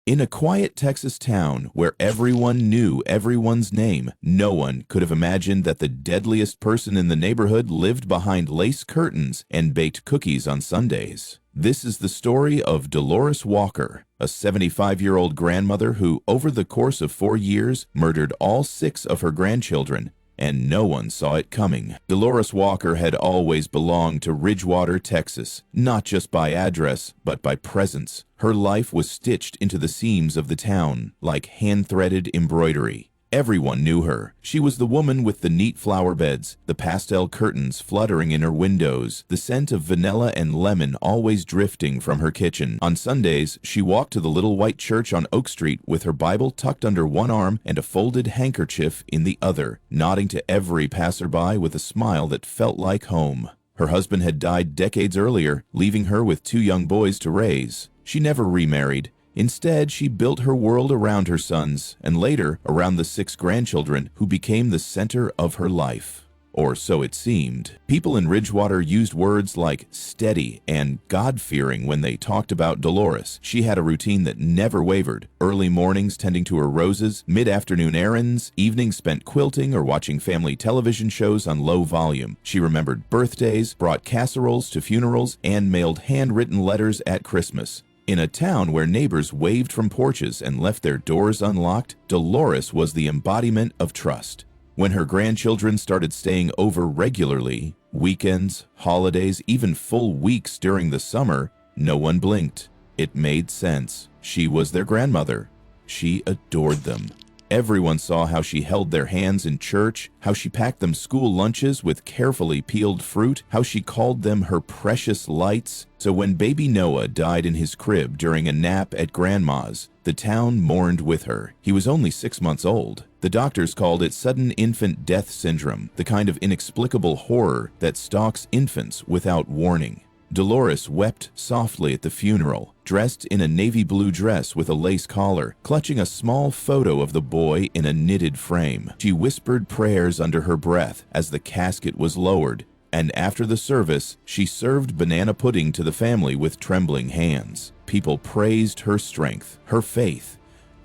In a quiet Texas town where everyone knew everyone's name, no one could have imagined that the deadliest person in the neighborhood lived behind lace curtains and baked cookies on Sundays. This is the story of Dolores Walker, a 75-year-old grandmother who, over the course of 4 years, murdered all 6 of her grandchildren, and no one saw it coming. Dolores Walker had always belonged to Ridgewater, Texas, not just by address, but by presence. Her life was stitched into the seams of the town like hand-threaded embroidery. Everyone knew her. She was the woman with the neat flower beds, the pastel curtains fluttering in her windows, the scent of vanilla and lemon always drifting from her kitchen. On Sundays, she walked to the little white church on Oak Street with her Bible tucked under one arm and a folded handkerchief in the other, nodding to every passerby with a smile that felt like home. Her husband had died decades earlier, leaving her with 2 young boys to raise. She never remarried. Instead, she built her world around her sons, and later around the 6 grandchildren who became the center of her life. Or so it seemed. People in Ridgewater used words like steady and God-fearing when they talked about Dolores. She had a routine that never wavered. Early mornings tending to her roses, mid-afternoon errands, evenings spent quilting or watching family television shows on low volume. She remembered birthdays, brought casseroles to funerals, and mailed handwritten letters at Christmas. In a town where neighbors waved from porches and left their doors unlocked, Dolores was the embodiment of trust. When her grandchildren started staying over regularly, weekends, holidays, even full weeks during the summer, no one blinked. It made sense. She was their grandmother. She adored them. Everyone saw how she held their hands in church, how she packed them school lunches with carefully peeled fruit, how she called them her precious lights. So when baby Noah died in his crib during a nap at Grandma's, the town mourned with her. He was only 6 months old. The doctors called it sudden infant death syndrome, the kind of inexplicable horror that stalks infants without warning. Dolores wept softly at the funeral, dressed in a navy blue dress with a lace collar, clutching a small photo of the boy in a knitted frame. She whispered prayers under her breath as the casket was lowered, and after the service, she served banana pudding to the family with trembling hands. People praised her strength, her faith.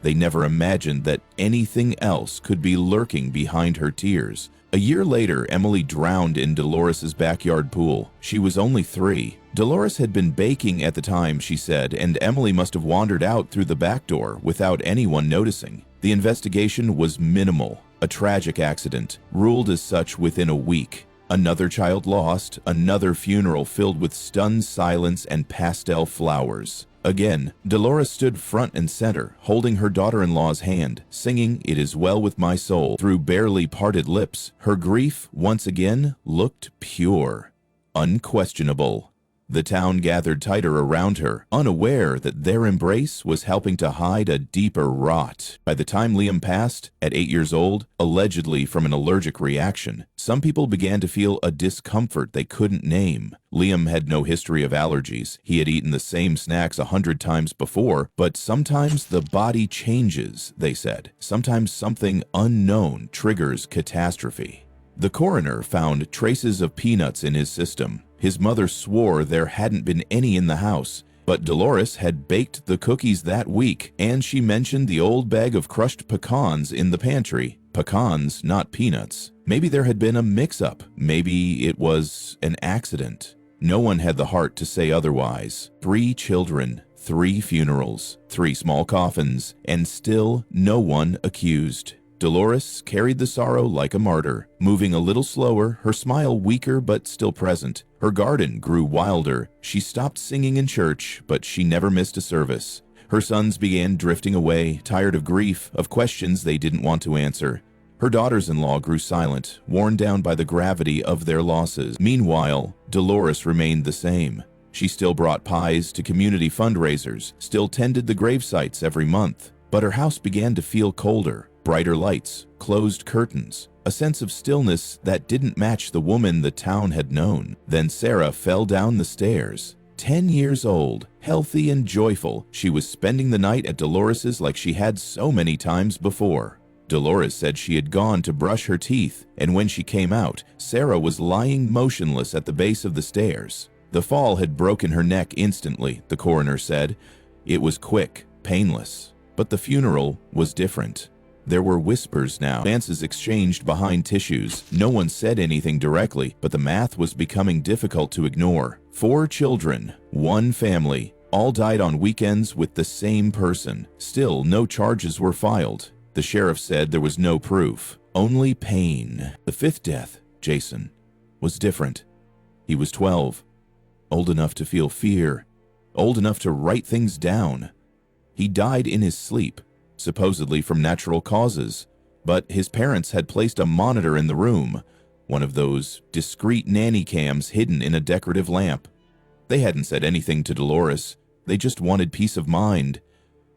They never imagined that anything else could be lurking behind her tears. A year later, Emily drowned in Dolores's backyard pool. She was only 3. Dolores had been baking at the time, she said, and Emily must have wandered out through the back door without anyone noticing. The investigation was minimal, a tragic accident, ruled as such within a week. Another child lost, another funeral filled with stunned silence and pastel flowers. Again, Dolores stood front and center, holding her daughter-in-law's hand, singing "It Is Well With My Soul" through barely parted lips. Her grief, once again, looked pure, unquestionable. The town gathered tighter around her, unaware that their embrace was helping to hide a deeper rot. By the time Liam passed, at 8 years old, allegedly from an allergic reaction, some people began to feel a discomfort they couldn't name. Liam had no history of allergies. He had eaten the same snacks 100 times before, but sometimes the body changes, they said. Sometimes something unknown triggers catastrophe. The coroner found traces of peanuts in his system. His mother swore there hadn't been any in the house, but Dolores had baked the cookies that week, and she mentioned the old bag of crushed pecans in the pantry. Pecans, not peanuts. Maybe there had been a mix-up. Maybe it was an accident. No one had the heart to say otherwise. 3 children, 3 funerals, 3 small coffins, and still no one accused. Dolores carried the sorrow like a martyr, moving a little slower, her smile weaker but still present. Her garden grew wilder. She stopped singing in church, but she never missed a service. Her sons began drifting away, tired of grief, of questions they didn't want to answer. Her daughters-in-law grew silent, worn down by the gravity of their losses. Meanwhile, Dolores remained the same. She still brought pies to community fundraisers, still tended the grave sites every month. But her house began to feel colder. Brighter lights, closed curtains, a sense of stillness that didn't match the woman the town had known. Then Sarah fell down the stairs. 10 years old, healthy and joyful, she was spending the night at Dolores's like she had so many times before. Dolores said she had gone to brush her teeth, and when she came out, Sarah was lying motionless at the base of the stairs. The fall had broken her neck instantly, the coroner said. It was quick, painless. But the funeral was different. There were whispers now, glances exchanged behind tissues. No one said anything directly, but the math was becoming difficult to ignore. 4 children, 1 family, all died on weekends with the same person. Still, no charges were filed. The sheriff said there was no proof, only pain. The 5th death, Jason, was different. He was 12, old enough to feel fear, old enough to write things down. He died in his sleep, supposedly from natural causes, but his parents had placed a monitor in the room, one of those discreet nanny cams hidden in a decorative lamp. They hadn't said anything to Dolores. They just wanted peace of mind.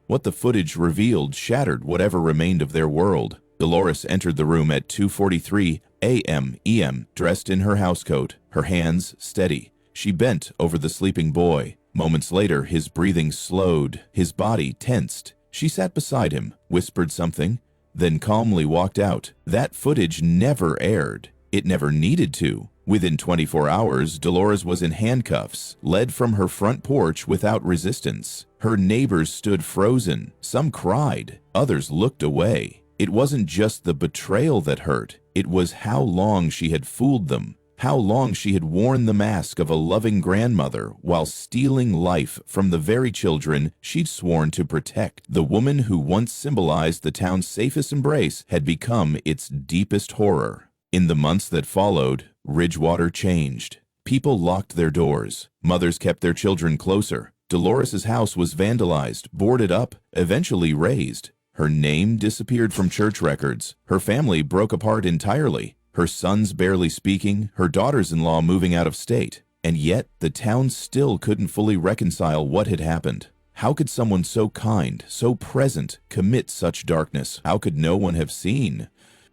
What the footage revealed shattered whatever remained of their world. Dolores entered the room at 2:43 a.m. dressed in her housecoat, her hands steady. She bent over the sleeping boy. Moments later, his breathing slowed, his body tensed. She sat beside him, whispered something, then calmly walked out. That footage never aired. It never needed to. Within 24 hours, Dolores was in handcuffs, led from her front porch without resistance. Her neighbors stood frozen. Some cried, others looked away. It wasn't just the betrayal that hurt. It was how long she had fooled them, how long she had worn the mask of a loving grandmother while stealing life from the very children she'd sworn to protect. The woman who once symbolized the town's safest embrace had become its deepest horror. In the months that followed, Ridgewater changed. People locked their doors. Mothers kept their children closer. Dolores's house was vandalized, boarded up, eventually razed. Her name disappeared from church records. Her family broke apart entirely. Her sons barely speaking, her daughters-in-law moving out of state. And yet, the town still couldn't fully reconcile what had happened. How could someone so kind, so present, commit such darkness? How could no one have seen?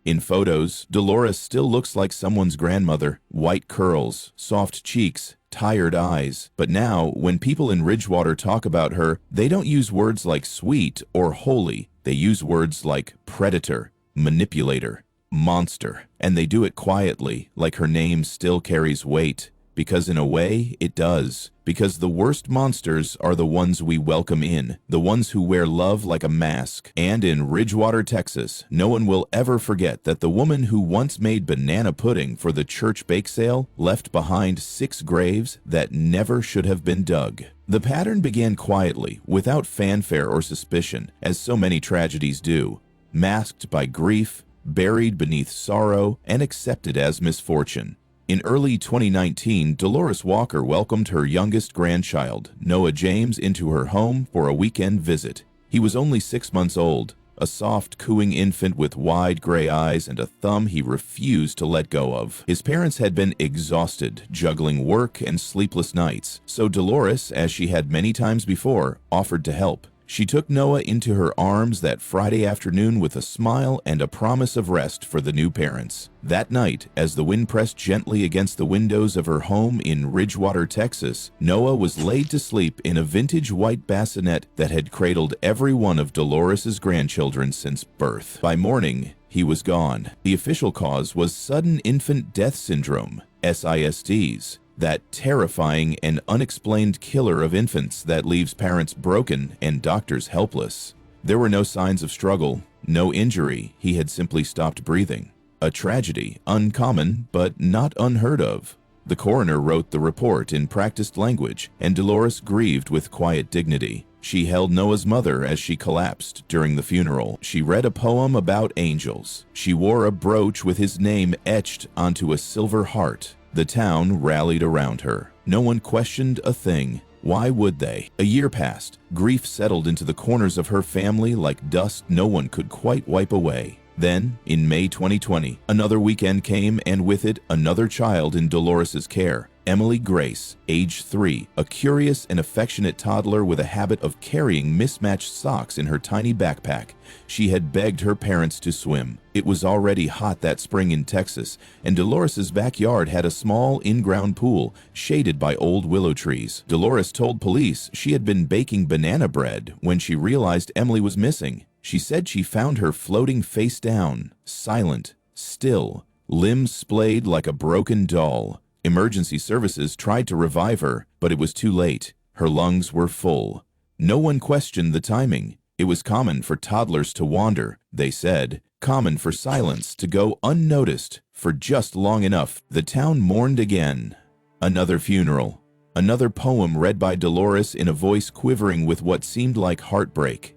In photos, Dolores still looks like someone's grandmother. White curls, soft cheeks, tired eyes. But now, when people in Ridgewater talk about her, they don't use words like sweet or holy. They use words like predator, manipulator, monster. And they do it quietly, like her name still carries weight. Because in a way, it does. Because the worst monsters are the ones we welcome in, the ones who wear love like a mask. And in Ridgewater, Texas, no one will ever forget that the woman who once made banana pudding for the church bake sale left behind 6 graves that never should have been dug. The pattern began quietly, without fanfare or suspicion, as so many tragedies do. Masked by grief, buried beneath sorrow, and accepted as misfortune. In early 2019, Dolores Walker welcomed her youngest grandchild, Noah James, into her home for a weekend visit. He was only 6 months old, a soft, cooing infant with wide gray eyes and a thumb he refused to let go of. His parents had been exhausted, juggling work and sleepless nights, so Dolores, as she had many times before, offered to help. She took Noah into her arms that Friday afternoon with a smile and a promise of rest for the new parents. That night, as the wind pressed gently against the windows of her home in Ridgewater, Texas, Noah was laid to sleep in a vintage white bassinet that had cradled every one of Dolores's grandchildren since birth. By morning, he was gone. The official cause was sudden infant death syndrome, SISDs. That terrifying and unexplained killer of infants that leaves parents broken and doctors helpless. There were no signs of struggle, no injury. He had simply stopped breathing. A tragedy, uncommon but not unheard of. The coroner wrote the report in practiced language, and Dolores grieved with quiet dignity. She held Noah's mother as she collapsed during the funeral. She read a poem about angels. She wore a brooch with his name etched onto a silver heart. The town rallied around her. No one questioned a thing. Why would they? A year passed. Grief settled into the corners of her family like dust no one could quite wipe away. Then, in May 2020, another weekend came, and with it, another child in Dolores's care. Emily Grace, age 3, a curious and affectionate toddler with a habit of carrying mismatched socks in her tiny backpack. She had begged her parents to swim. It was already hot that spring in Texas, and Dolores's backyard had a small in-ground pool shaded by old willow trees. Dolores told police she had been baking banana bread when she realized Emily was missing. She said she found her floating face down, silent, still, limbs splayed like a broken doll. Emergency services tried to revive her, but it was too late. Her lungs were full. No one questioned the timing. It was common for toddlers to wander, they said, common for silence to go unnoticed for just long enough. The town mourned again. Another funeral. Another poem read by Dolores in a voice quivering with what seemed like heartbreak.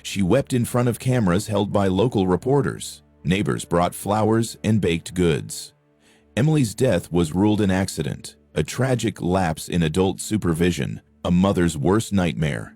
She wept in front of cameras held by local reporters. Neighbors brought flowers and baked goods. Emily's death was ruled an accident, a tragic lapse in adult supervision, a mother's worst nightmare,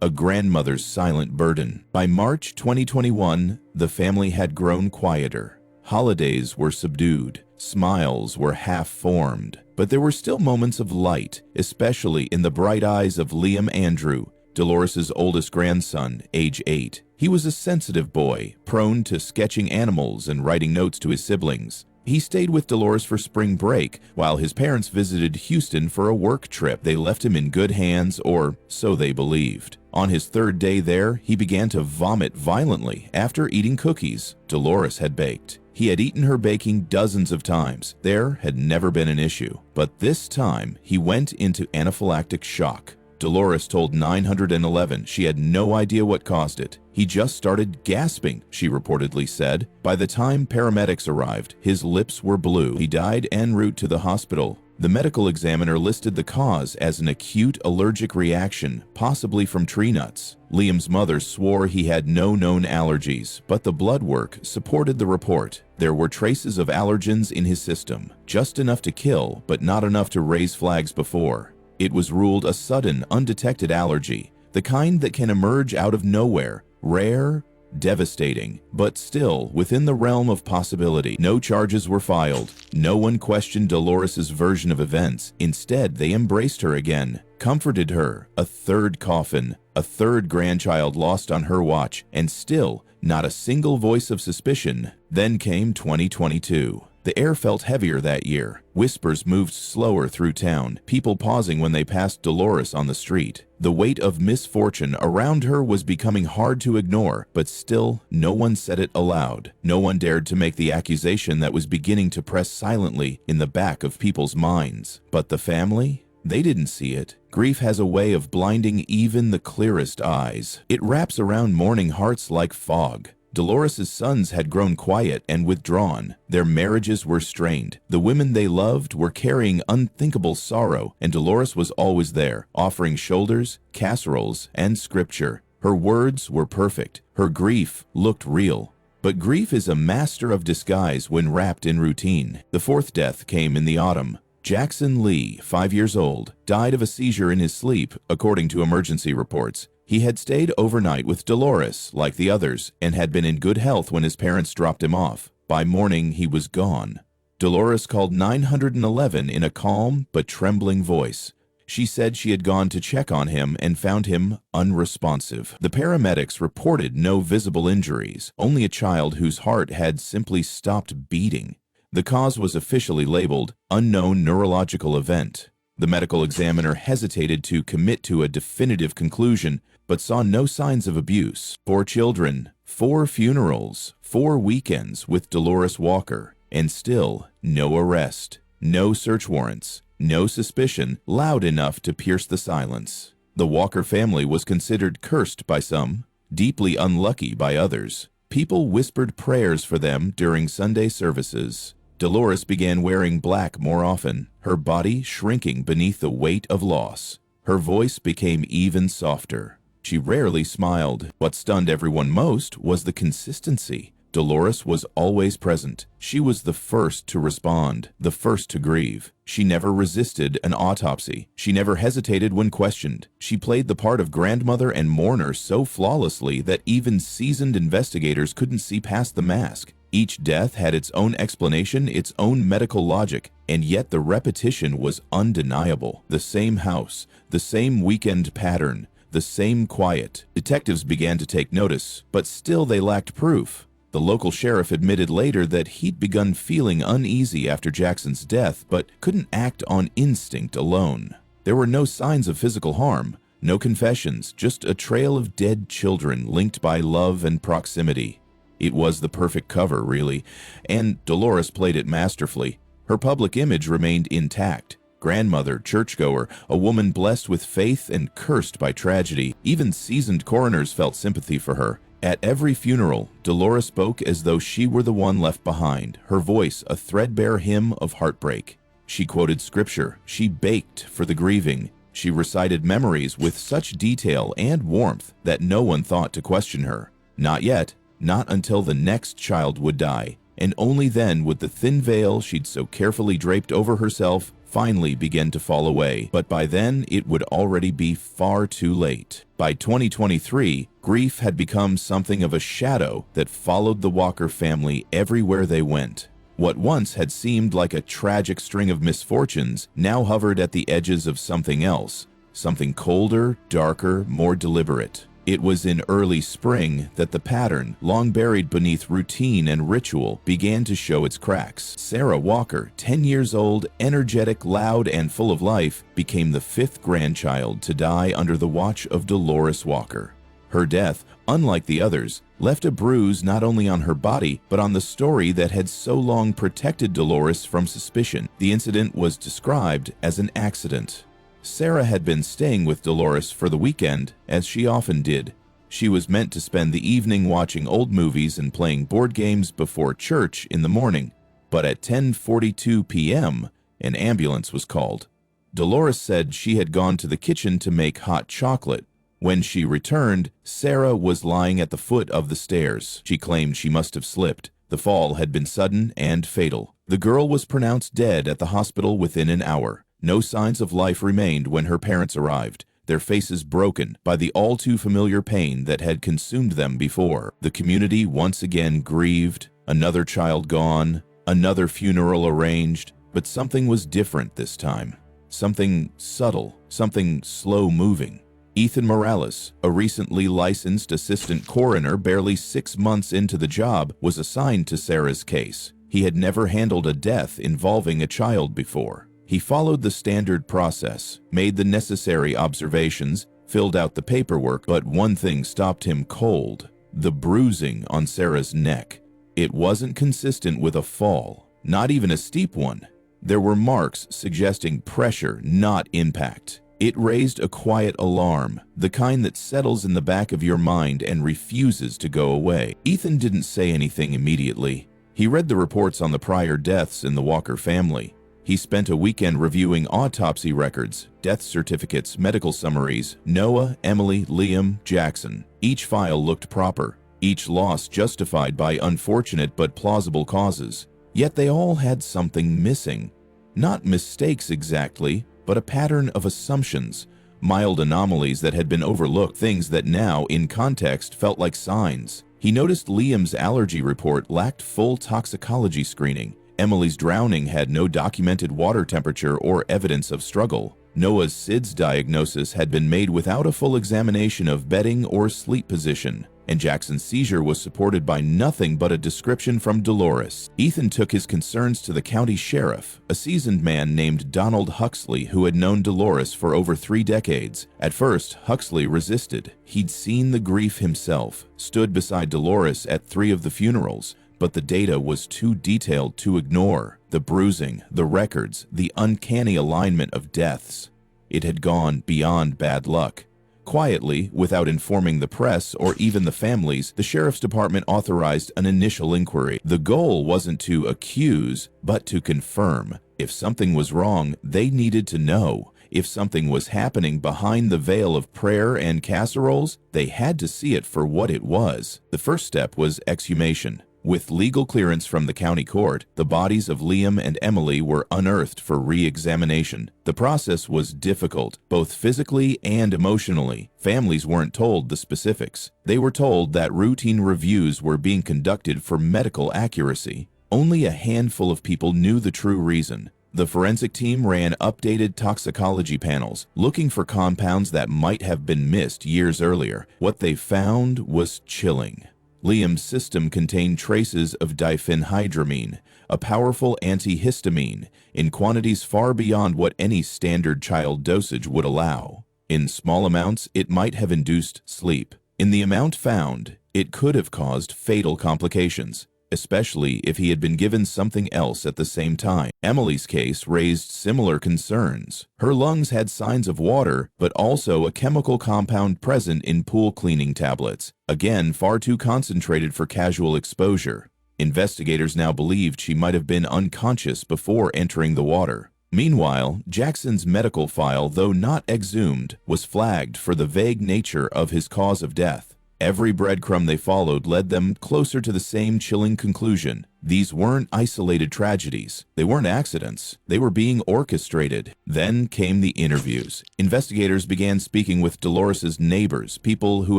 a grandmother's silent burden. By March 2021, the family had grown quieter. Holidays were subdued. Smiles were half-formed. But there were still moments of light, especially in the bright eyes of Liam Andrew, Dolores's oldest grandson, age 8. He was a sensitive boy, prone to sketching animals and writing notes to his siblings. He stayed with Dolores for spring break, while his parents visited Houston for a work trip. They left him in good hands, or so they believed. On his third day there, he began to vomit violently after eating cookies Dolores had baked. He had eaten her baking dozens of times. There had never been an issue. But this time, he went into anaphylactic shock. Dolores told 911 she had no idea what caused it. He just started gasping, she reportedly said. By the time paramedics arrived, his lips were blue. He died en route to the hospital. The medical examiner listed the cause as an acute allergic reaction, possibly from tree nuts. Liam's mother swore he had no known allergies, but the blood work supported the report. There were traces of allergens in his system, just enough to kill, but not enough to raise flags before. It was ruled a sudden, undetected allergy, the kind that can emerge out of nowhere, rare, devastating, but still within the realm of possibility. No charges were filed. No one questioned Dolores's version of events. Instead, they embraced her again, comforted her. A third coffin, a third grandchild lost on her watch, and still not a single voice of suspicion. Then came 2022. The air felt heavier that year. Whispers moved slower through town, people pausing when they passed Dolores on the street. The weight of misfortune around her was becoming hard to ignore, but still, no one said it aloud. No one dared to make the accusation that was beginning to press silently in the back of people's minds. But the family? They didn't see it. Grief has a way of blinding even the clearest eyes. It wraps around mourning hearts like fog. Dolores's sons had grown quiet and withdrawn. Their marriages were strained. The women they loved were carrying unthinkable sorrow, and Dolores was always there, offering shoulders, casseroles, and scripture. Her words were perfect. Her grief looked real. But grief is a master of disguise when wrapped in routine. The fourth death came in the autumn. Jackson Lee, 5 years old, died of a seizure in his sleep, according to emergency reports. He had stayed overnight with Dolores, like the others, and had been in good health when his parents dropped him off. By morning, he was gone. Dolores called 911 in a calm but trembling voice. She said she had gone to check on him and found him unresponsive. The paramedics reported no visible injuries, only a child whose heart had simply stopped beating. The cause was officially labeled unknown neurological event. The medical examiner hesitated to commit to a definitive conclusion, but saw no signs of abuse. 4 children, 4 funerals, 4 weekends with Dolores Walker, and still no arrest, no search warrants, no suspicion loud enough to pierce the silence. The Walker family was considered cursed by some, deeply unlucky by others. People whispered prayers for them during Sunday services. Dolores began wearing black more often, her body shrinking beneath the weight of loss. Her voice became even softer. She rarely smiled. What stunned everyone most was the consistency. Dolores was always present. She was the first to respond, the first to grieve. She never resisted an autopsy. She never hesitated when questioned. She played the part of grandmother and mourner so flawlessly that even seasoned investigators couldn't see past the mask. Each death had its own explanation, its own medical logic, and yet the repetition was undeniable. The same house, the same weekend pattern, the same quiet. Detectives began to take notice, but still they lacked proof. The local sheriff admitted later that he'd begun feeling uneasy after Jackson's death, but couldn't act on instinct alone. There were no signs of physical harm, no confessions, just a trail of dead children linked by love and proximity. It was the perfect cover, really, and Dolores played it masterfully. Her public image remained intact. Grandmother, churchgoer, a woman blessed with faith and cursed by tragedy. Even seasoned coroners felt sympathy for her. At every funeral, Dolores spoke as though she were the one left behind, her voice a threadbare hymn of heartbreak. She quoted scripture. She baked for the grieving. She recited memories with such detail and warmth that no one thought to question her. Not yet, not until the next child would die, and only then would the thin veil she'd so carefully draped over herself finally begin to fall away. But by then, it would already be far too late. By 2023, grief had become something of a shadow that followed the Walker family everywhere they went. What once had seemed like a tragic string of misfortunes now hovered at the edges of something else, something colder, darker, more deliberate. It was in early spring that the pattern, long buried beneath routine and ritual, began to show its cracks. Sarah Walker, 10 years old, energetic, loud, and full of life, became the 5th grandchild to die under the watch of Dolores Walker. Her death, unlike the others, left a bruise not only on her body, but on the story that had so long protected Dolores from suspicion. The incident was described as an accident. Sarah had been staying with Dolores for the weekend, as she often did. She was meant to spend the evening watching old movies and playing board games before church in the morning. But at 10:42 p.m., an ambulance was called. Dolores said she had gone to the kitchen to make hot chocolate. When she returned, Sarah was lying at the foot of the stairs. She claimed she must have slipped. The fall had been sudden and fatal. The girl was pronounced dead at the hospital within an hour. No signs of life remained when her parents arrived, their faces broken by the all-too-familiar pain that had consumed them before. The community once again grieved, another child gone, another funeral arranged, but something was different this time. Something subtle, something slow-moving. Ethan Morales, a recently licensed assistant coroner barely 6 months into the job, was assigned to Sarah's case. He had never handled a death involving a child before. He followed the standard process, made the necessary observations, filled out the paperwork, but one thing stopped him cold: the bruising on Sarah's neck. It wasn't consistent with a fall, not even a steep one. There were marks suggesting pressure, not impact. It raised a quiet alarm, the kind that settles in the back of your mind and refuses to go away. Ethan didn't say anything immediately. He read the reports on the prior deaths in the Walker family. He spent a weekend reviewing autopsy records, death certificates, medical summaries. Noah, Emily, Liam, Jackson. Each file looked proper, each loss justified by unfortunate but plausible causes. Yet they all had something missing. Not mistakes exactly, but a pattern of assumptions, mild anomalies that had been overlooked, things that now, in context, felt like signs. He noticed Liam's allergy report lacked full toxicology screening. Emily's drowning had no documented water temperature or evidence of struggle. Noah's SIDS diagnosis had been made without a full examination of bedding or sleep position, and Jackson's seizure was supported by nothing but a description from Dolores. Ethan took his concerns to the county sheriff, a seasoned man named Donald Huxley who had known Dolores for over 3 decades. At first, Huxley resisted. He'd seen the grief himself, stood beside Dolores at 3 of the funerals, but the data was too detailed to ignore. The bruising, the records, the uncanny alignment of deaths. It had gone beyond bad luck. Quietly, without informing the press or even the families, the sheriff's department authorized an initial inquiry. The goal wasn't to accuse, but to confirm. If something was wrong, they needed to know. If something was happening behind the veil of prayer and casseroles, they had to see it for what it was. The first step was exhumation. With legal clearance from the county court, the bodies of Liam and Emily were unearthed for re-examination. The process was difficult, both physically and emotionally. Families weren't told the specifics. They were told that routine reviews were being conducted for medical accuracy. Only a handful of people knew the true reason. The forensic team ran updated toxicology panels, looking for compounds that might have been missed years earlier. What they found was chilling. Liam's system contained traces of diphenhydramine, a powerful antihistamine, in quantities far beyond what any standard child dosage would allow. In small amounts, it might have induced sleep. In the amount found, it could have caused fatal complications. especially if he had been given something else at the same time. Emily's case raised similar concerns. Her lungs had signs of water, but also a chemical compound present in pool cleaning tablets, again far too concentrated for casual exposure. Investigators now believed she might have been unconscious before entering the water. Meanwhile, Jackson's medical file, though not exhumed, was flagged for the vague nature of his cause of death. Every breadcrumb they followed led them closer to the same chilling conclusion. These weren't isolated tragedies. They weren't accidents. They were being orchestrated. Then came the interviews. Investigators began speaking with Dolores's neighbors, people who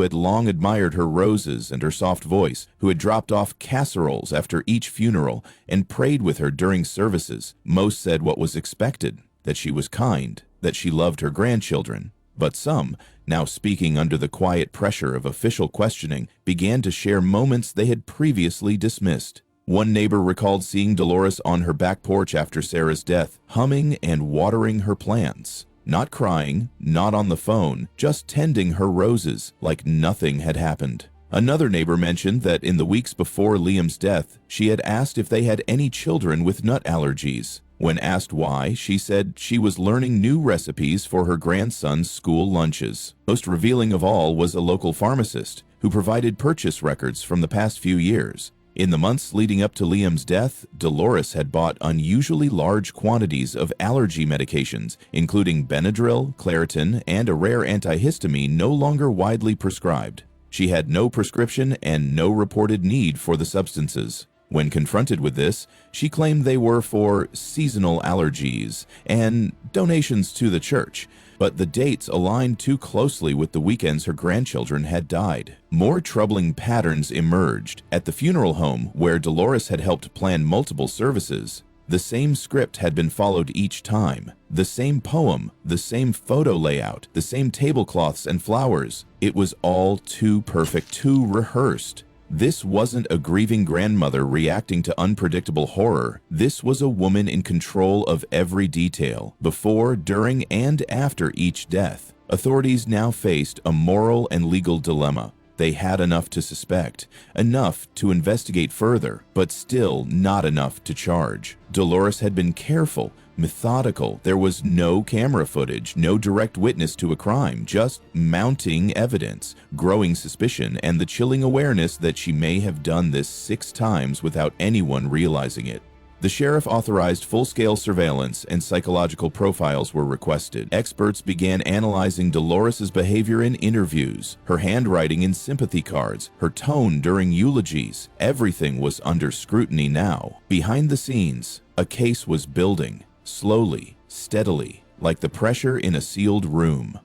had long admired her roses and her soft voice, who had dropped off casseroles after each funeral and prayed with her during services. Most said what was expected, that she was kind, that she loved her grandchildren. But some, now speaking under the quiet pressure of official questioning, began to share moments they had previously dismissed. One neighbor recalled seeing Dolores on her back porch after Sarah's death, humming and watering her plants. Not crying, not on the phone, just tending her roses like nothing had happened. Another neighbor mentioned that in the weeks before Liam's death, she had asked if they had any children with nut allergies. When asked why, she said she was learning new recipes for her grandson's school lunches. Most revealing of all was a local pharmacist who provided purchase records from the past few years. In the months leading up to Liam's death, Dolores had bought unusually large quantities of allergy medications, including Benadryl, Claritin, and a rare antihistamine no longer widely prescribed. She had no prescription and no reported need for the substances. When confronted with this, she claimed they were for seasonal allergies and donations to the church, but the dates aligned too closely with the weekends her grandchildren had died. More troubling patterns emerged. At the funeral home, where Dolores had helped plan multiple services, the same script had been followed each time. The same poem, the same photo layout, the same tablecloths and flowers. It was all too perfect, too rehearsed. This wasn't a grieving grandmother reacting to unpredictable horror. This was a woman in control of every detail, before, during, and after each death. Authorities now faced a moral and legal dilemma. They had enough to suspect, enough to investigate further, but still not enough to charge. Dolores had been careful, methodical. There was no camera footage, no direct witness to a crime, just mounting evidence, growing suspicion, and the chilling awareness that she may have done this 6 times without anyone realizing it. The sheriff authorized full-scale surveillance and psychological profiles were requested. Experts began analyzing Dolores's behavior in interviews, her handwriting in sympathy cards, her tone during eulogies. Everything was under scrutiny now. Behind the scenes, a case was building, slowly, steadily, like the pressure in a sealed room.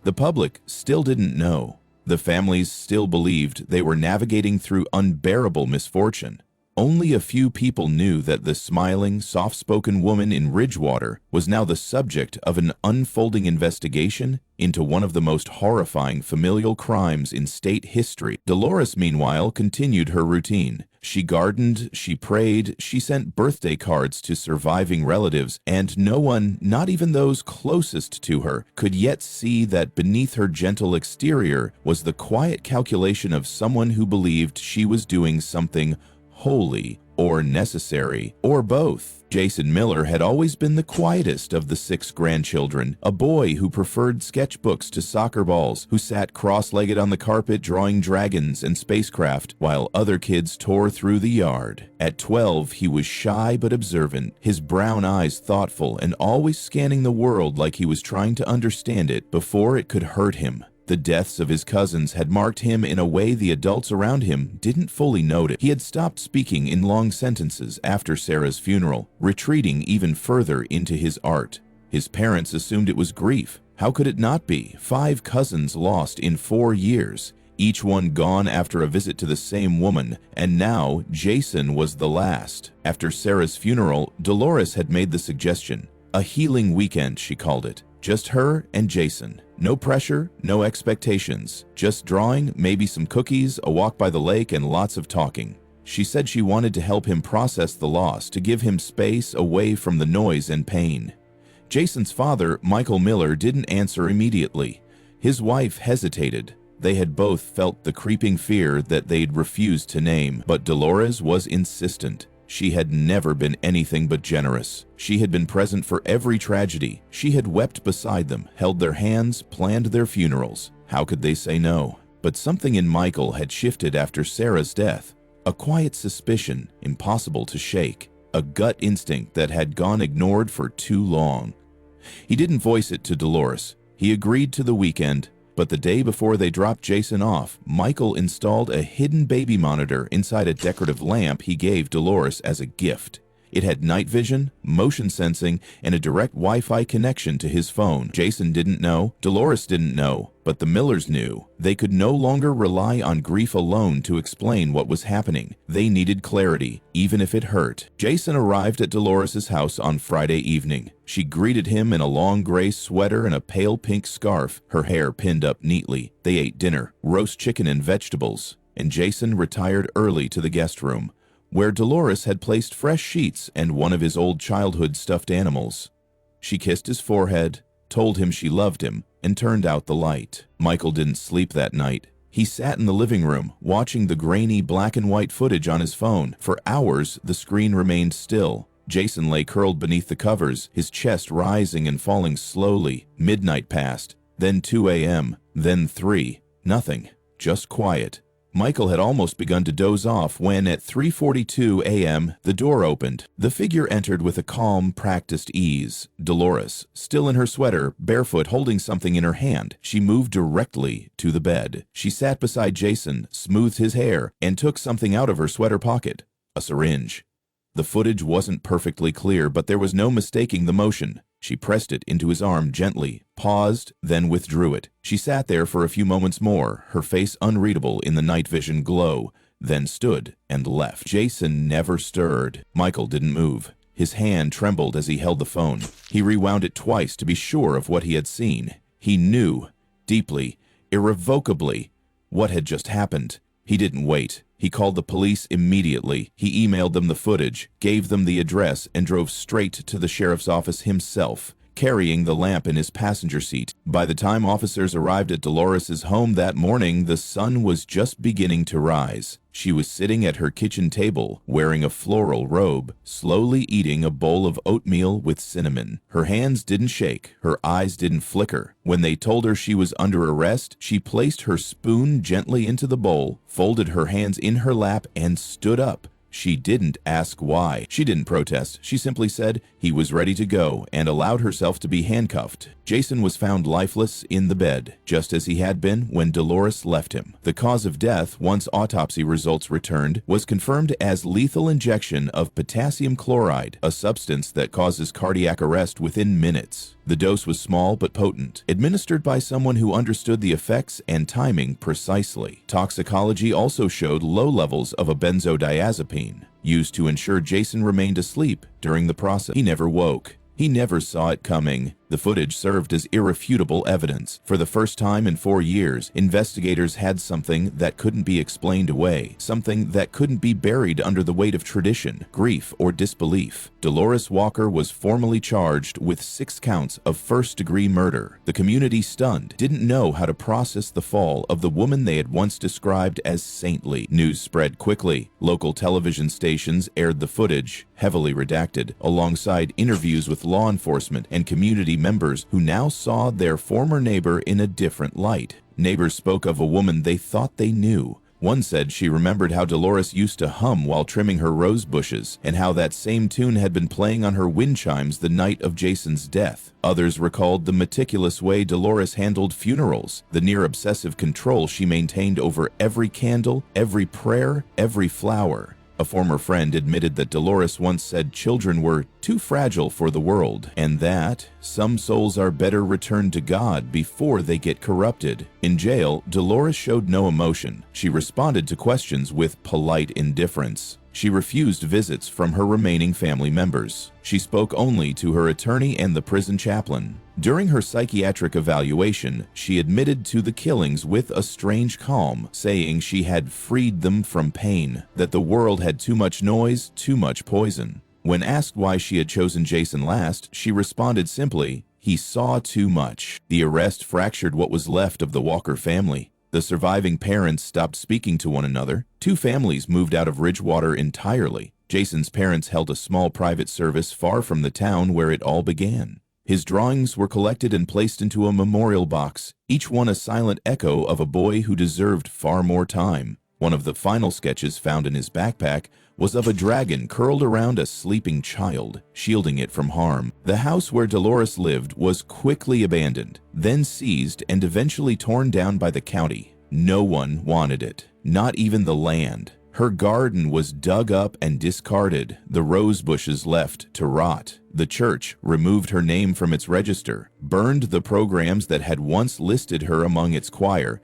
The public still didn't know. The families still believed they were navigating through unbearable misfortune. Only a few people knew that the smiling, soft-spoken woman in Ridgewater was now the subject of an unfolding investigation into one of the most horrifying familial crimes in state history. Dolores, meanwhile, continued her routine. She gardened, she prayed, she sent birthday cards to surviving relatives, and no one, not even those closest to her, could yet see that beneath her gentle exterior was the quiet calculation of someone who believed she was doing something holy or necessary, or both. Jason Miller had always been the quietest of the 6 grandchildren, a boy who preferred sketchbooks to soccer balls, who sat cross-legged on the carpet drawing dragons and spacecraft, while other kids tore through the yard. At 12, he was shy but observant, his brown eyes thoughtful and always scanning the world like he was trying to understand it before it could hurt him. The deaths of his cousins had marked him in a way the adults around him didn't fully notice. He had stopped speaking in long sentences after Sarah's funeral, retreating even further into his art. His parents assumed it was grief. How could it not be? 5 cousins lost in 4 years, each one gone after a visit to the same woman, and now Jason was the last. After Sarah's funeral, Dolores had made the suggestion. A healing weekend, she called it. Just her and Jason. No pressure, no expectations. Just drawing, maybe some cookies, a walk by the lake, and lots of talking. She said she wanted to help him process the loss, to give him space away from the noise and pain. Jason's father, Michael Miller, didn't answer immediately. His wife hesitated. They had both felt the creeping fear that they'd refused to name, but Dolores was insistent. She had never been anything but generous. She had been present for every tragedy. She had wept beside them, held their hands, planned their funerals. How could they say no? But something in Michael had shifted after Sarah's death. A quiet suspicion, impossible to shake. A gut instinct that had gone ignored for too long. He didn't voice it to Dolores. He agreed to the weekend, but the day before they dropped Jason off, Michael installed a hidden baby monitor inside a decorative lamp he gave Dolores as a gift. It had night vision, motion sensing, and a direct Wi-Fi connection to his phone. Jason didn't know, Dolores didn't know, but the Millers knew. They could no longer rely on grief alone to explain what was happening. They needed clarity, even if it hurt. Jason arrived at Dolores' house on Friday evening. She greeted him in a long gray sweater and a pale pink scarf, her hair pinned up neatly. They ate dinner, roast chicken and vegetables, and Jason retired early to the guest room, where Dolores had placed fresh sheets and one of his old childhood stuffed animals. She kissed his forehead, told him she loved him, and turned out the light. Michael didn't sleep that night. He sat in the living room, watching the grainy black and white footage on his phone. For hours, the screen remained still. Jason lay curled beneath the covers, his chest rising and falling slowly. Midnight passed, then 2 a.m., then 3. Nothing, just quiet. Michael had almost begun to doze off when, at 3:42 a.m., the door opened. The figure entered with a calm, practiced ease. Dolores, still in her sweater, barefoot, holding something in her hand. She moved directly to the bed. She sat beside Jason, smoothed his hair, and took something out of her sweater pocket. A syringe. The footage wasn't perfectly clear, but there was no mistaking the motion. She pressed it into his arm gently, paused, then withdrew it. She sat there for a few moments more, her face unreadable in the night vision glow, then stood and left. Jason never stirred. Michael didn't move. His hand trembled as he held the phone. He rewound it twice to be sure of what he had seen. He knew, deeply, irrevocably, what had just happened. He didn't wait. He called the police immediately. He emailed them the footage, gave them the address, and drove straight to the sheriff's office himself, carrying the lamp in his passenger seat. By the time officers arrived at Dolores' home that morning, the sun was just beginning to rise. She was sitting at her kitchen table, wearing a floral robe, slowly eating a bowl of oatmeal with cinnamon. Her hands didn't shake, her eyes didn't flicker. When they told her she was under arrest, she placed her spoon gently into the bowl, folded her hands in her lap, and stood up. She didn't ask why. She didn't protest. She simply said he was ready to go and allowed herself to be handcuffed. Jason was found lifeless in the bed, just as he had been when Dolores left him. The cause of death, once autopsy results returned, was confirmed as lethal injection of potassium chloride, a substance that causes cardiac arrest within minutes. The dose was small but potent, administered by someone who understood the effects and timing precisely. Toxicology also showed low levels of a benzodiazepine, used to ensure Jason remained asleep during the process. He never woke. He never saw it coming. The footage served as irrefutable evidence. For the first time in 4 years, investigators had something that couldn't be explained away, something that couldn't be buried under the weight of tradition, grief, or disbelief. Dolores Walker was formally charged with 6 counts of first-degree murder. The community, stunned, didn't know how to process the fall of the woman they had once described as saintly. News spread quickly. Local television stations aired the footage, heavily redacted, alongside interviews with law enforcement and community members who now saw their former neighbor in a different light. Neighbors spoke of a woman they thought they knew. One said she remembered how Dolores used to hum while trimming her rose bushes, and how that same tune had been playing on her wind chimes the night of Jason's death. Others recalled the meticulous way Dolores handled funerals, the near-obsessive control she maintained over every candle, every prayer, every flower. A former friend admitted that Dolores once said children were too fragile for the world, and that some souls are better returned to God before they get corrupted. In jail, Dolores showed no emotion. She responded to questions with polite indifference. She refused visits from her remaining family members. She spoke only to her attorney and the prison chaplain. During her psychiatric evaluation, she admitted to the killings with a strange calm, saying she had freed them from pain, that the world had too much noise, too much poison. When asked why she had chosen Jason last, she responded simply, "He saw too much." The arrest fractured what was left of the Walker family. The surviving parents stopped speaking to one another. Two families moved out of Ridgewater entirely. Jason's parents held a small private service far from the town where it all began. His drawings were collected and placed into a memorial box, each one a silent echo of a boy who deserved far more time. One of the final sketches found in his backpack was of a dragon curled around a sleeping child, shielding it from harm. The house where Dolores lived was quickly abandoned, then seized and eventually torn down by the county. No one wanted it, not even the land. Her garden was dug up and discarded, the rose bushes left to rot. The church removed her name from its register, burned the programs that had once listed her among its choir.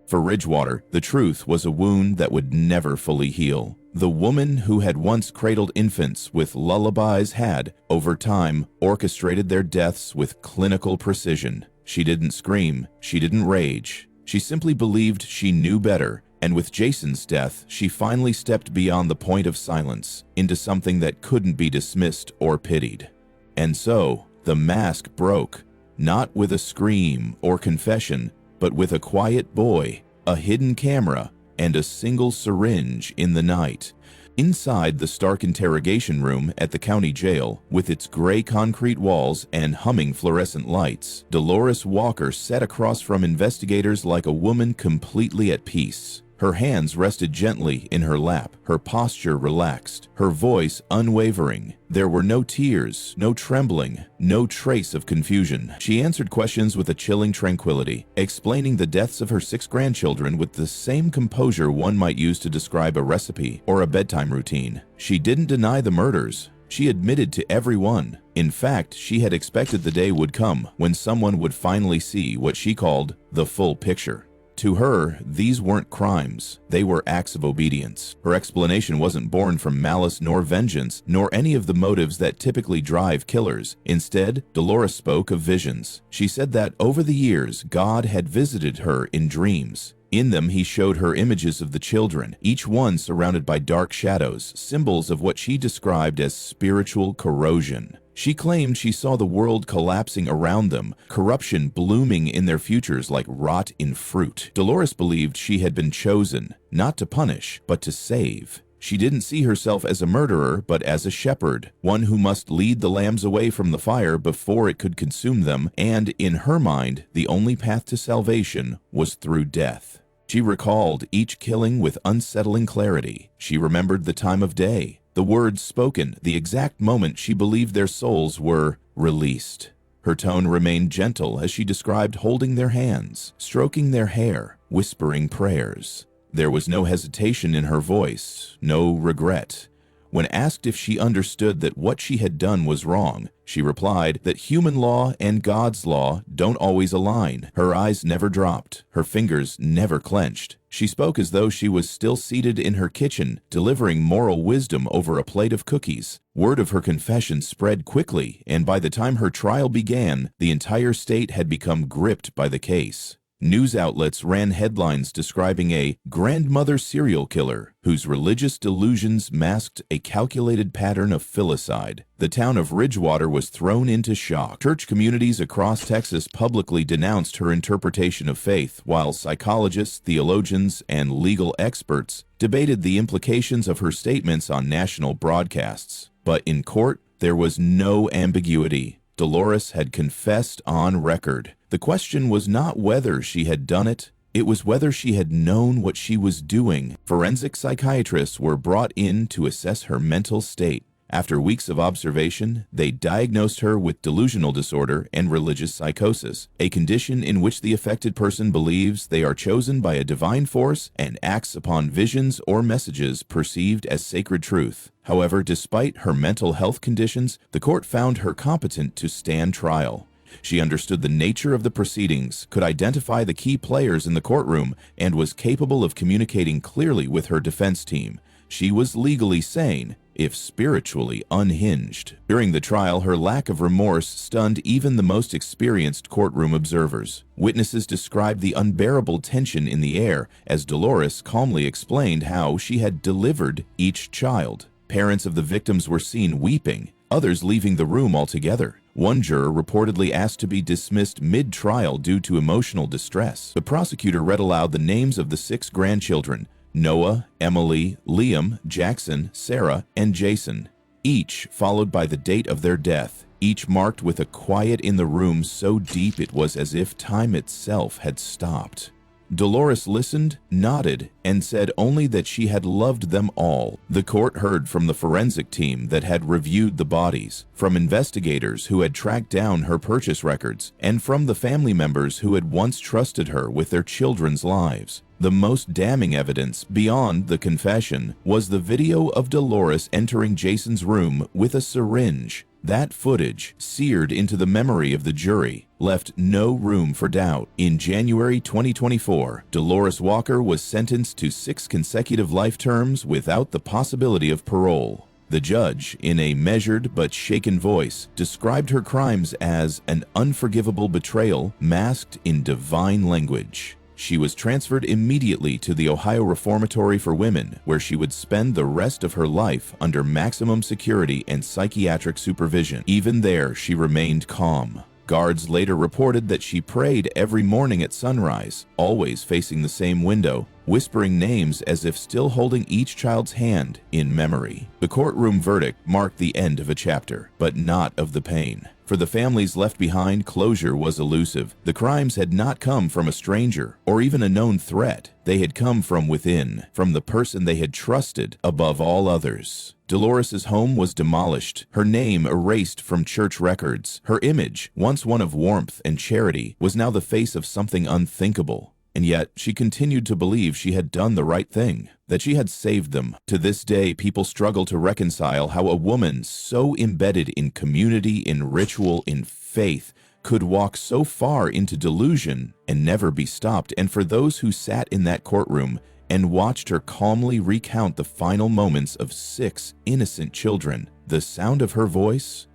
For Ridgewater, the truth was a wound that would never fully heal. The woman who had once cradled infants with lullabies had, over time, orchestrated their deaths with clinical precision. She didn't scream, she didn't rage. She simply believed she knew better. And with Jason's death, she finally stepped beyond the point of silence into something that couldn't be dismissed or pitied. And so, the mask broke, not with a scream or confession, but with a quiet boy, a hidden camera, and a single syringe in the night. Inside the stark interrogation room at the county jail, with its gray concrete walls and humming fluorescent lights, Dolores Walker sat across from investigators like a woman completely at peace. Her hands rested gently in her lap, her posture relaxed, her voice unwavering. There were no tears, no trembling, no trace of confusion. She answered questions with a chilling tranquility, explaining the deaths of her 6 grandchildren with the same composure one might use to describe a recipe or a bedtime routine. She didn't deny the murders. She admitted to every one. In fact, she had expected the day would come when someone would finally see what she called the full picture. To her, these weren't crimes, they were acts of obedience. Her explanation wasn't born from malice nor vengeance, nor any of the motives that typically drive killers. Instead, Dolores spoke of visions. She said that over the years, God had visited her in dreams. In them, he showed her images of the children, each one surrounded by dark shadows, symbols of what she described as spiritual corrosion. She claimed she saw the world collapsing around them, corruption blooming in their futures like rot in fruit. Dolores believed she had been chosen, not to punish, but to save. She didn't see herself as a murderer, but as a shepherd, one who must lead the lambs away from the fire before it could consume them, and in her mind, the only path to salvation was through death. She recalled each killing with unsettling clarity. She remembered the time of day, the words spoken, the exact moment she believed their souls were released. Her tone remained gentle as she described holding their hands, stroking their hair, whispering prayers. There was no hesitation in her voice, no regret. When asked if she understood that what she had done was wrong, she replied that human law and God's law don't always align. Her eyes never dropped, her fingers never clenched. She spoke as though she was still seated in her kitchen, delivering moral wisdom over a plate of cookies. Word of her confession spread quickly, and by the time her trial began, the entire state had become gripped by the case. News outlets ran headlines describing a grandmother serial killer whose religious delusions masked a calculated pattern of filicide. The town of Ridgewater was thrown into shock. Church communities across Texas publicly denounced her interpretation of faith, while psychologists, theologians, and legal experts debated the implications of her statements on national broadcasts. But in court, there was no ambiguity. Dolores had confessed on record. The question was not whether she had done it, it was whether she had known what she was doing. Forensic psychiatrists were brought in to assess her mental state. After weeks of observation, they diagnosed her with delusional disorder and religious psychosis, a condition in which the affected person believes they are chosen by a divine force and acts upon visions or messages perceived as sacred truth. However, despite her mental health conditions, the court found her competent to stand trial. She understood the nature of the proceedings, could identify the key players in the courtroom, and was capable of communicating clearly with her defense team. She was legally sane, if spiritually unhinged. During the trial, her lack of remorse stunned even the most experienced courtroom observers. Witnesses described the unbearable tension in the air as Dolores calmly explained how she had delivered each child. Parents of the victims were seen weeping, others leaving the room altogether. One juror reportedly asked to be dismissed mid-trial due to emotional distress. The prosecutor read aloud the names of the 6 grandchildren: Noah, Emily, Liam, Jackson, Sarah, and Jason, each followed by the date of their death, each marked with a quiet in the room so deep it was as if time itself had stopped. Dolores listened, nodded, and said only that she had loved them all. The court heard from the forensic team that had reviewed the bodies, from investigators who had tracked down her purchase records, and from the family members who had once trusted her with their children's lives. The most damning evidence, beyond the confession, was the video of Dolores entering Jason's room with a syringe. That footage, seared into the memory of the jury, left no room for doubt. In January 2024, Dolores Walker was sentenced to 6 consecutive life terms without the possibility of parole. The judge, in a measured but shaken voice, described her crimes as an unforgivable betrayal masked in divine language. She was transferred immediately to the Ohio Reformatory for Women, where she would spend the rest of her life under maximum security and psychiatric supervision. Even there, she remained calm. Guards later reported that she prayed every morning at sunrise, always facing the same window, whispering names as if still holding each child's hand in memory. The courtroom verdict marked the end of a chapter, but not of the pain. For the families left behind, closure was elusive. The crimes had not come from a stranger or even a known threat. They had come from within, from the person they had trusted above all others. Dolores's home was demolished, her name erased from church records. Her image, once one of warmth and charity, was now the face of something unthinkable. And yet, she continued to believe she had done the right thing, that she had saved them. To this day, people struggle to reconcile how a woman so embedded in community, in ritual, in faith, could walk so far into delusion and never be stopped. And for those who sat in that courtroom and watched her calmly recount the final moments of 6 innocent children, the sound of her voice,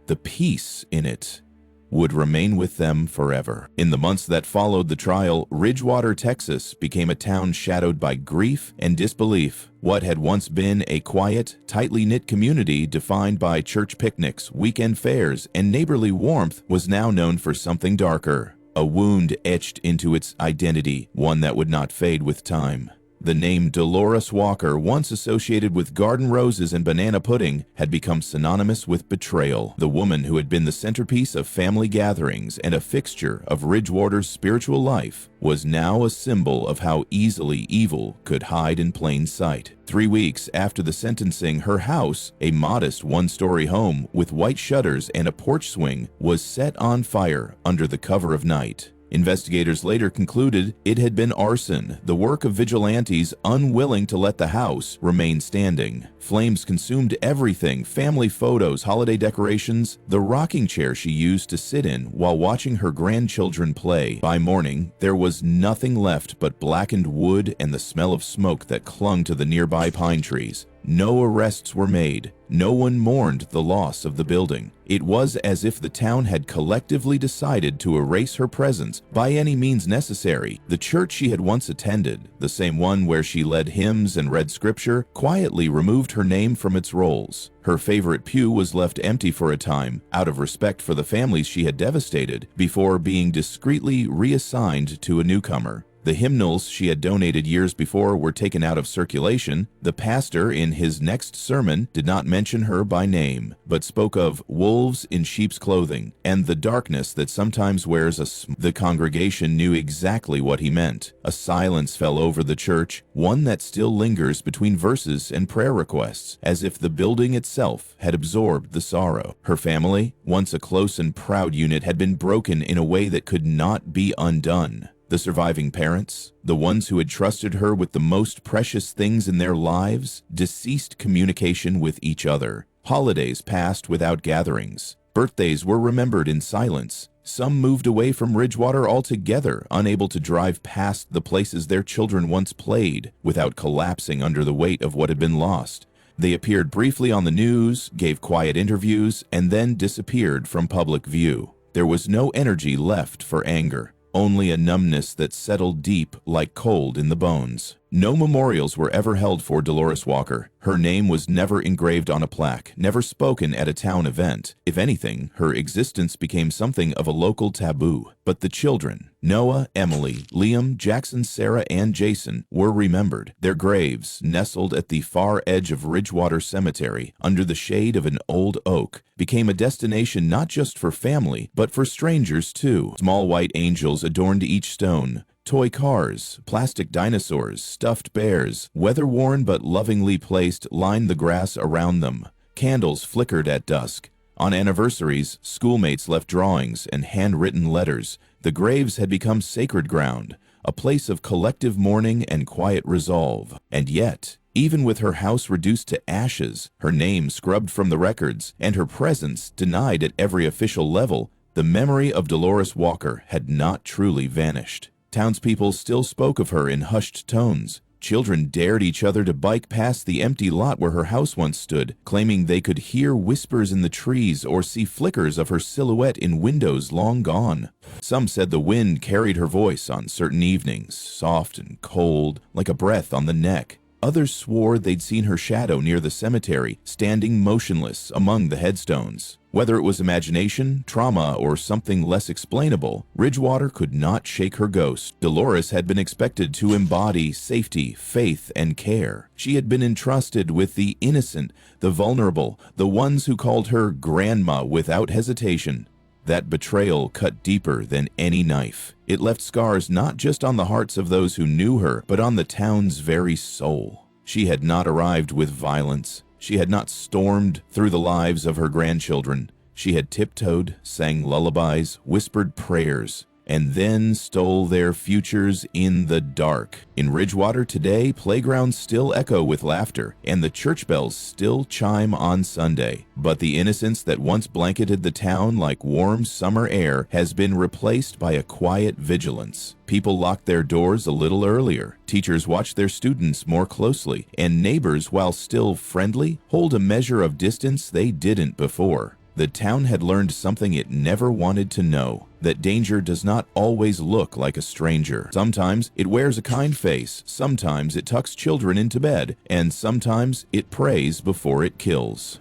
the peace in it, would remain with them forever. In the months that followed the trial, Ridgewater, Texas became a town shadowed by grief and disbelief. What had once been a quiet, tightly knit community defined by church picnics, weekend fairs, and neighborly warmth was now known for something darker. A wound etched into its identity, one that would not fade with time. The name Dolores Walker, once associated with garden roses and banana pudding, had become synonymous with betrayal. The woman who had been the centerpiece of family gatherings and a fixture of Ridgewater's spiritual life was now a symbol of how easily evil could hide in plain sight. 3 weeks after the sentencing, her house, a modest 1-story home with white shutters and a porch swing, was set on fire under the cover of night. Investigators later concluded it had been arson, the work of vigilantes unwilling to let the house remain standing. Flames consumed everything: family photos, holiday decorations, the rocking chair she used to sit in while watching her grandchildren play. By morning, there was nothing left but blackened wood and the smell of smoke that clung to the nearby pine trees. No arrests were made. No one mourned the loss of the building. It was as if the town had collectively decided to erase her presence by any means necessary. The church she had once attended, the same one where she led hymns and read scripture, quietly removed her name from its rolls. Her favorite pew was left empty for a time, out of respect for the families she had devastated, before being discreetly reassigned to a newcomer. The hymnals she had donated years before were taken out of circulation. The pastor, in his next sermon, did not mention her by name, but spoke of wolves in sheep's clothing and the darkness that sometimes wears The congregation knew exactly what he meant. A silence fell over the church, one that still lingers between verses and prayer requests, as if the building itself had absorbed the sorrow. Her family, once a close and proud unit, had been broken in a way that could not be undone. The surviving parents, the ones who had trusted her with the most precious things in their lives, ceased communication with each other. Holidays passed without gatherings. Birthdays were remembered in silence. Some moved away from Ridgewater altogether, unable to drive past the places their children once played without collapsing under the weight of what had been lost. They appeared briefly on the news, gave quiet interviews, and then disappeared from public view. There was no energy left for anger. Only a numbness that settled deep like cold in the bones. No memorials were ever held for Dolores Walker. Her name was never engraved on a plaque, never spoken at a town event. If anything, her existence became something of a local taboo. But the children, Noah, Emily, Liam, Jackson, Sarah, and Jason, were remembered. Their graves, nestled at the far edge of Ridgewater Cemetery, under the shade of an old oak, became a destination not just for family, but for strangers too. Small white angels adorned each stone. Toy cars, plastic dinosaurs, stuffed bears, weather-worn but lovingly placed, lined the grass around them. Candles flickered at dusk. On anniversaries, schoolmates left drawings and handwritten letters. The graves had become sacred ground, a place of collective mourning and quiet resolve. And yet, even with her house reduced to ashes, her name scrubbed from the records, and her presence denied at every official level, the memory of Dolores Walker had not truly vanished. Townspeople still spoke of her in hushed tones. Children dared each other to bike past the empty lot where her house once stood, claiming they could hear whispers in the trees or see flickers of her silhouette in windows long gone. Some said the wind carried her voice on certain evenings, soft and cold, like a breath on the neck. Others swore they'd seen her shadow near the cemetery, standing motionless among the headstones. Whether it was imagination, trauma, or something less explainable, Ridgewater could not shake her ghost. Dolores had been expected to embody safety, faith, and care. She had been entrusted with the innocent, the vulnerable, the ones who called her grandma without hesitation. That betrayal cut deeper than any knife. It left scars not just on the hearts of those who knew her, but on the town's very soul. She had not arrived with violence. She had not stormed through the lives of her grandchildren. She had tiptoed, sang lullabies, whispered prayers, and then stole their futures in the dark. In Ridgewater today, playgrounds still echo with laughter, and the church bells still chime on Sunday. But the innocence that once blanketed the town like warm summer air has been replaced by a quiet vigilance. People lock their doors a little earlier, teachers watch their students more closely, and neighbors, while still friendly, hold a measure of distance they didn't before. The town had learned something it never wanted to know, that danger does not always look like a stranger. Sometimes it wears a kind face, sometimes it tucks children into bed, and sometimes it prays before it kills.